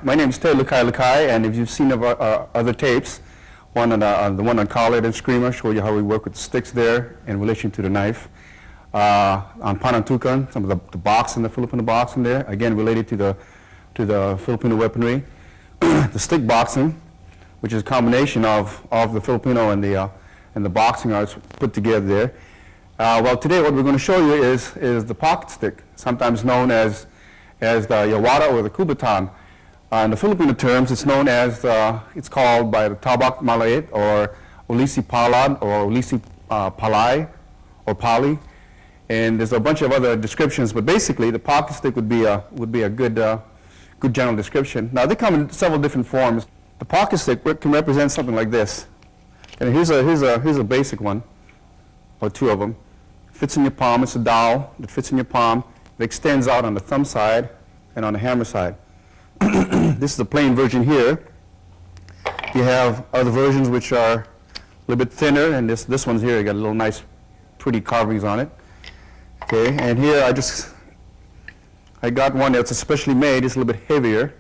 My name is Ted Lukai, and if you've seen our other tapes, the one on collar and screamer, show you how we work with the sticks there in relation to the knife. On panantukan, some of the boxing, the Filipino boxing there, again related to the Filipino weaponry. The stick boxing, which is a combination of the Filipino and the boxing arts put together there. Well, today what we're going to show you is the pocket stick, sometimes known as the явара or the kuботан. In the Filipino terms, it's known as, it's called by the tabak malait or ulisi palad or ulisi palay or pali. And there's a bunch of other descriptions, but basically the pocket stick would be a good general description. Now they come in several different forms. The pocket stick can represent something like this. And here's a basic one, or two of them. Fits in your palm. It's a dowel that fits in your palm. It extends out on the thumb side and on the hammer side. This is the plain version here. You have other versions which are a little bit thinner, and this one's here. You got a little nice, pretty carvings on it. Okay, and here I got one that's especially made. It's a little bit heavier.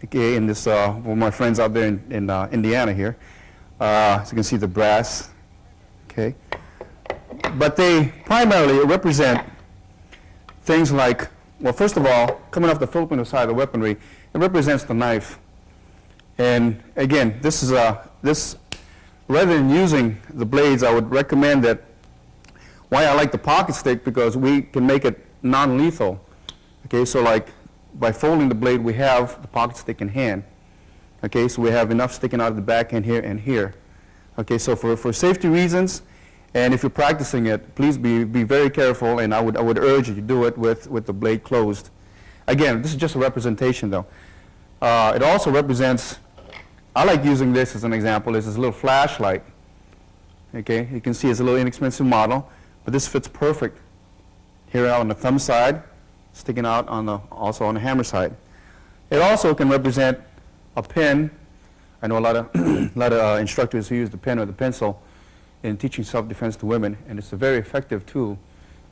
Okay, and this one of my friends out there in Indiana here. As you can see, the brass. Okay, but they primarily represent things like, well, first of all, coming off the Filipino side of the weaponry, it represents the knife. And again, this rather than using the blades, I would recommend that. Why I like the pocket stick, because we can make it non-lethal. Okay, so like by folding the blade, we have the pocket stick in hand. Okay, so we have enough sticking out of the back end here and here. Okay, so for safety reasons, and if you're practicing it, please be very careful, and I would urge you to do it with the blade closed. Again, this is just a representation though. It also represents, I like using this as an example, this is a little flashlight. Okay, you can see it's a little inexpensive model, but this fits perfect here out on the thumb side, sticking out also on the hammer side. It also can represent a pen. I know a lot of instructors who use the pen or the pencil in teaching self-defense to women, and it's a very effective tool.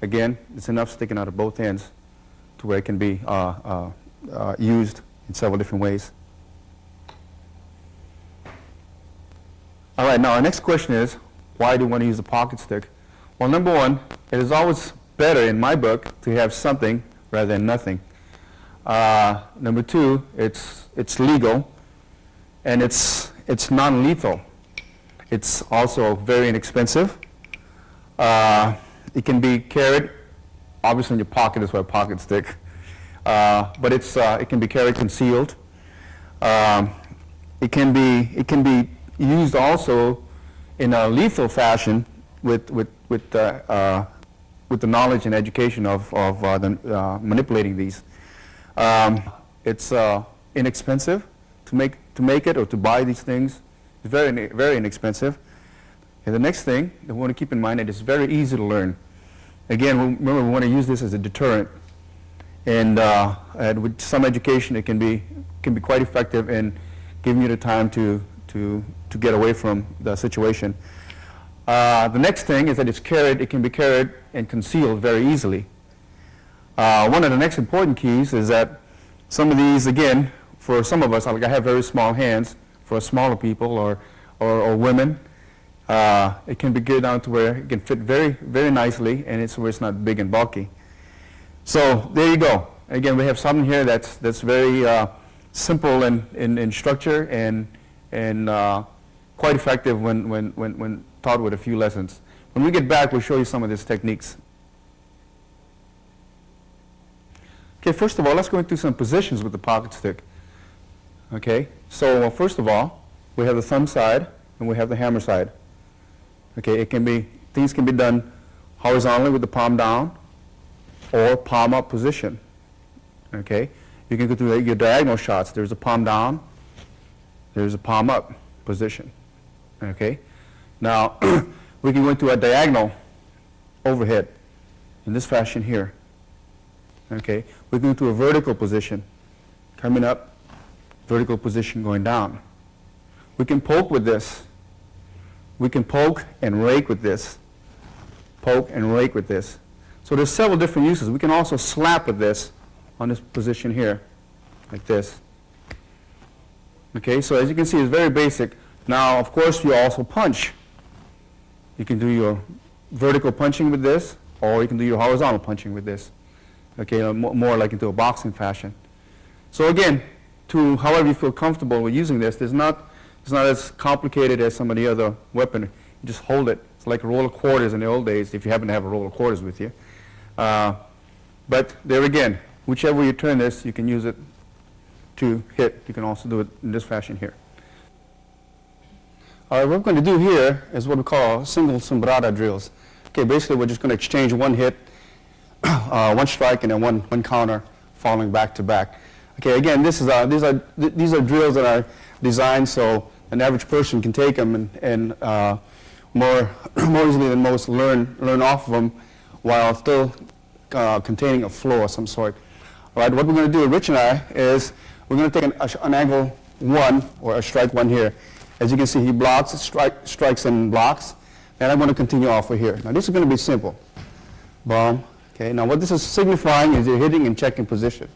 Again, it's enough sticking out of both ends to where it can be used in several different ways. All right, now our next question is, why do you want to use the pocket stick? Well, number one, it is always better in my book to have something rather than nothing. Number two, it's legal, and it's non-lethal. It's also very inexpensive. It can be carried, obviously in your pocket is why a pocket stick, but it can be carried concealed. It can be used also in a lethal fashion with the knowledge and education of manipulating these. It's inexpensive to make it or to buy these things. It's very inexpensive. And the next thing that we want to keep in mind, it is very easy to learn. Again, remember, we want to use this as a deterrent, and with some education, it can be quite effective in giving you the time to get away from the situation. The next thing is that it can be carried and concealed very easily. One of the next important keys is that some of these, again, for some of us, like I have very small hands, for smaller people or women, it can be geared down to where it can fit very nicely, and where it's not big and bulky. So there you go. Again, we have something here that's very simple in structure and quite effective when taught with a few lessons. When we get back, we'll show you some of these techniques. Okay, first of all, let's go into some positions with the pocket stick. Okay, so first of all, we have the thumb side and we have the hammer side. Okay, things can be done horizontally with the palm down or palm up position. Okay, you can go through your diagonal shots. There's a palm down, there's a palm up position. Okay, now we can go into a diagonal overhead in this fashion here. Okay, we can go into a vertical position, coming up, vertical position going down. We can poke with this. We can poke and rake with this. Poke and rake with this. So there's several different uses. We can also slap with this on this position here, like this. Okay, so as you can see, it's very basic. Now, of course, you also punch. You can do your vertical punching with this, or you can do your horizontal punching with this. Okay, more like into a boxing fashion. So again, to however you feel comfortable with using this, it's not as complicated as some of the other weaponry. You just hold it. It's like a roll of quarters in the old days, if you happen to have a roll of quarters with you. But there again, whichever way you turn this, you can use it to hit. You can also do it in this fashion here. All right, what we're going to do here is what we call single sombrada drills. Okay, basically we're just going to exchange one hit, one strike, and then one counter, following back to back. Okay, again, these are drills that are designed so an average person can take them and more easily than most learn off of them while still containing a flow of some sort. All right, what we're going to do, Rich and I, is we're going to take an angle 1 or a strike 1 here. As you can see, he blocks, strikes and blocks, and I'm going to continue off of here. Now this is going to be simple. Boom. Okay. Now what this is signifying is you're hitting in checking position.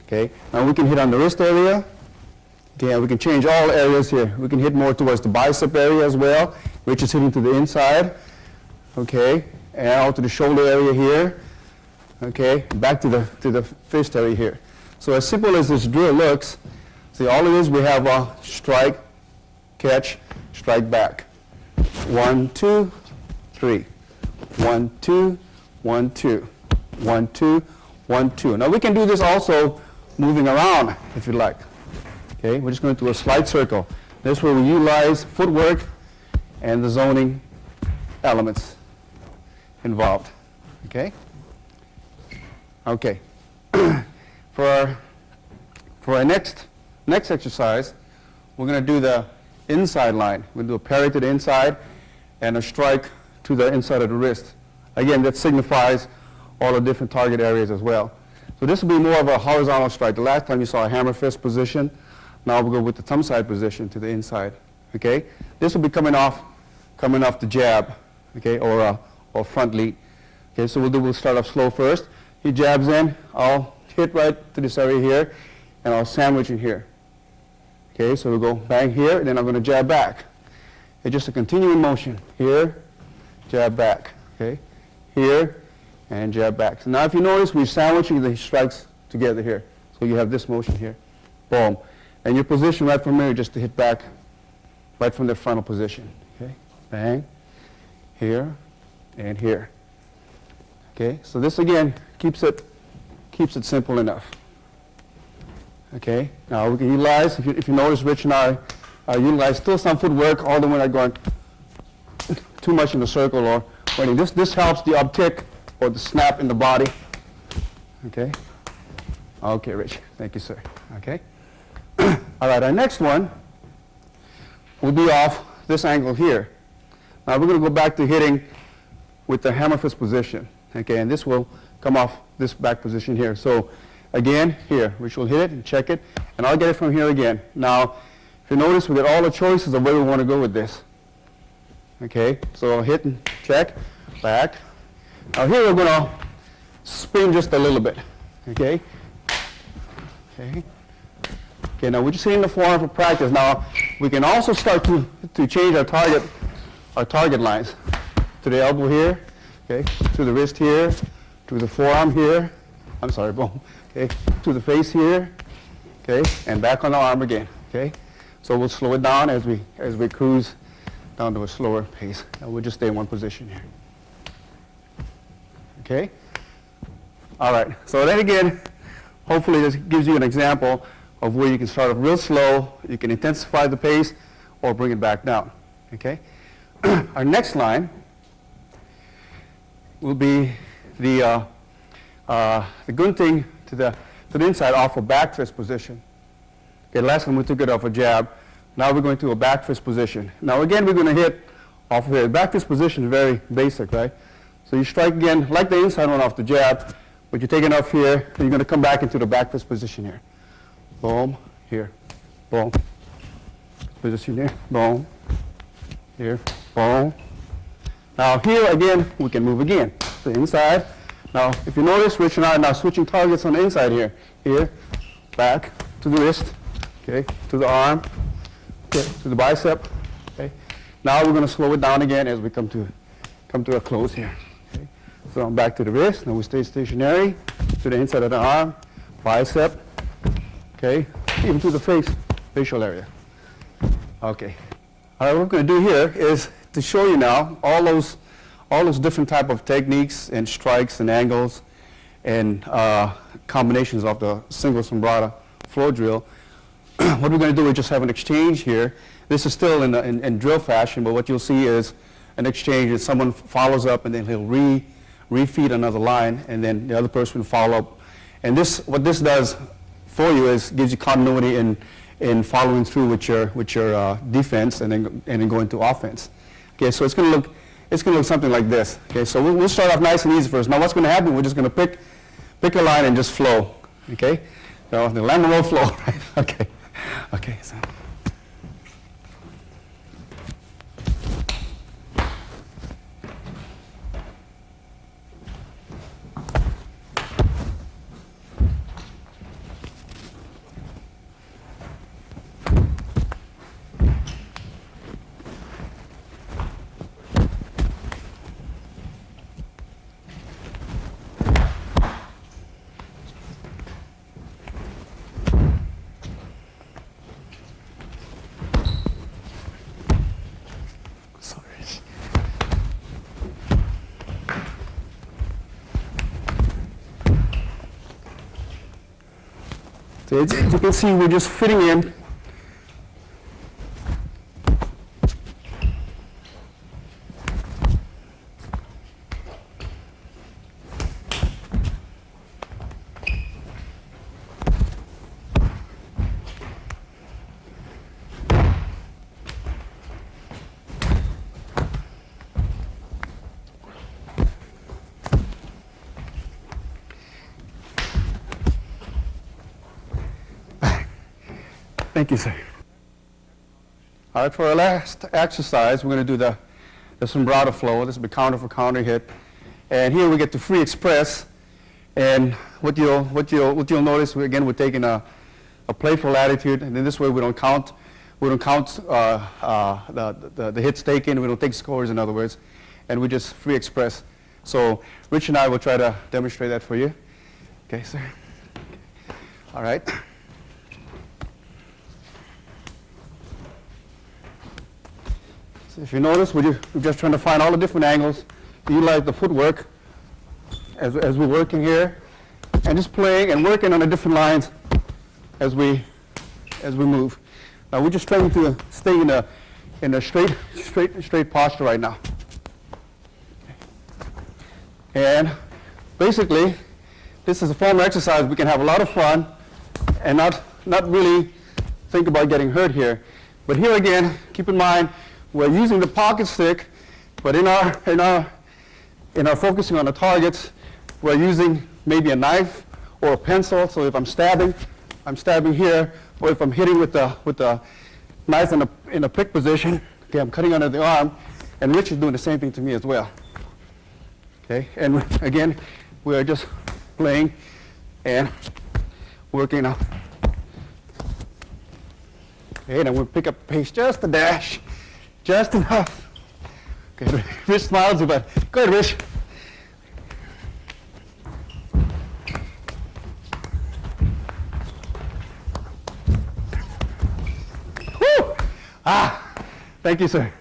Okay. Now we can hit on the wrist area. Okay. And we can change all areas here. We can hit more towards the bicep area as well, which is hitting to the inside. Okay. And out to the shoulder area here. Okay. Back to the fist area here. So as simple as this drill looks, see, all it is, we have a strike, catch, strike back. 1, 2, 3. 1, 2, 1, 2. 1, 2, 1, 2. Now we can do this also moving around if you like. Okay, we're just going to do a slight circle. This is where we utilize footwork and the zoning elements involved. Okay? Okay. For our next exercise, we're going to do the inside line. We'll do a parry to the inside and a strike to the inside of the wrist. Again, that signifies all the different target areas as well. So this will be more of a horizontal strike. The last time you saw a hammer fist position. Now we'll go with the thumb side position to the inside. Okay? This will be coming off the jab, okay, or front lead. Okay, so we'll start off slow first. He jabs in, I'll hit right to this area here, and I'll sandwich in here. Okay, so we'll go bang here, and then I'm going to jab back. It's just a continuing motion. Here, jab back. Okay, here, and jab back. So now if you notice, we're sandwiching the strikes together here. So you have this motion here. Boom. And your position right from here, just to hit back right from the frontal position. Okay, bang, here, and here. Okay, so this again keeps it simple enough. Okay, now we can utilize, if you notice, Rich and I utilize still some footwork, although we're not going too much in the circle or anything. This helps the uptick or the snap in the body. Okay? Okay, Rich. Thank you, sir. Okay? All right, our next one will be off this angle here. Now we're going to go back to hitting with the hammer fist position. Okay, and this will come off this back position here. So again, here, Rich will hit it and check it, and I'll get it from here again. Now, if you notice, we get all the choices of where we want to go with this. Okay, so I'll hit and check, back. Now here we're going to spin just a little bit. Okay? Okay. Okay, now we're just hitting the forearm for practice. Now, we can also start to change our target lines. To the elbow here, okay, to the wrist here, to the forearm here. I'm sorry, boom. Okay, to the face here, okay, and back on the arm again. Okay, so we'll slow it down as we cruise down to a slower pace. And we'll just stay in one position here. Okay. All right. So then again, hopefully this gives you an example of where you can start off real slow. You can intensify the pace or bring it back down. Okay. Our next line will be the gunting to the inside off a back fist position. Okay, last time we took it off a jab. Now we're going to a back fist position. Now again, we're going to hit off of here. Back fist position is very basic, right? So you strike again, like the inside one off the jab, but you're taking off here, and you're going to come back into the back fist position here. Boom, here, boom. Position here, boom, here, boom. Now here again, we can move again. The inside. Now, if you notice, Rich and I are now switching targets on the inside here. Here, back to the wrist. okay, to the arm, okay, to the bicep. Okay. Now we're going to slow it down again as we come to a close here. Okay. So I'm back to the wrist. Now we stay stationary to the inside of the arm, bicep, okay, even to the facial area. Okay. All right, what we're going to do here is to show you now all those different type of techniques and strikes and angles and combinations of the single sombrada floor drill. What we're going to do is just have an exchange here. This is still in drill fashion, but what you'll see is an exchange is someone follows up and then he'll refeed another line, and then the other person will follow up. And what this does for you is gives you continuity in following through with your defense and then going to offense. Okay, so it's going to look something like this. Okay, so we'll start off nice and easy first. Now what's going to happen? We're just going to pick a line and just flow. Okay, so the line and roll flow. Right? Okay, okay. So. So as you can see, we're just fitting in. Thank you, sir. All right, for our last exercise, we're going to do the sombrada flow. This will be counter for counter hit. And here we get to free express. And what you'll notice, again, we're taking a playful attitude, and in this way we don't count the hits taken, we don't take scores, in other words, and we just free express. So Rich and I will try to demonstrate that for you. Okay, sir. Okay. All right. If you notice, we're just trying to find all the different angles to utilize the footwork as we're working here, and just playing and working on the different lines as we move. Now we're just trying to stay in a straight posture right now. And basically, this is a form of exercise we can have a lot of fun and not really think about getting hurt here. But here again, keep in mind, we're using the pocket stick, but in our focusing on the targets, we're using maybe a knife or a pencil. So if I'm stabbing here, or if I'm hitting with the knife in a pick position, okay, I'm cutting under the arm, and Rich is doing the same thing to me as well. Okay, and again, we're just playing and working out. Okay, then we'll pick up pace just a dash. Just enough. Okay, Rich smiles, but go ahead, Rich. Woo! Ah, thank you, sir.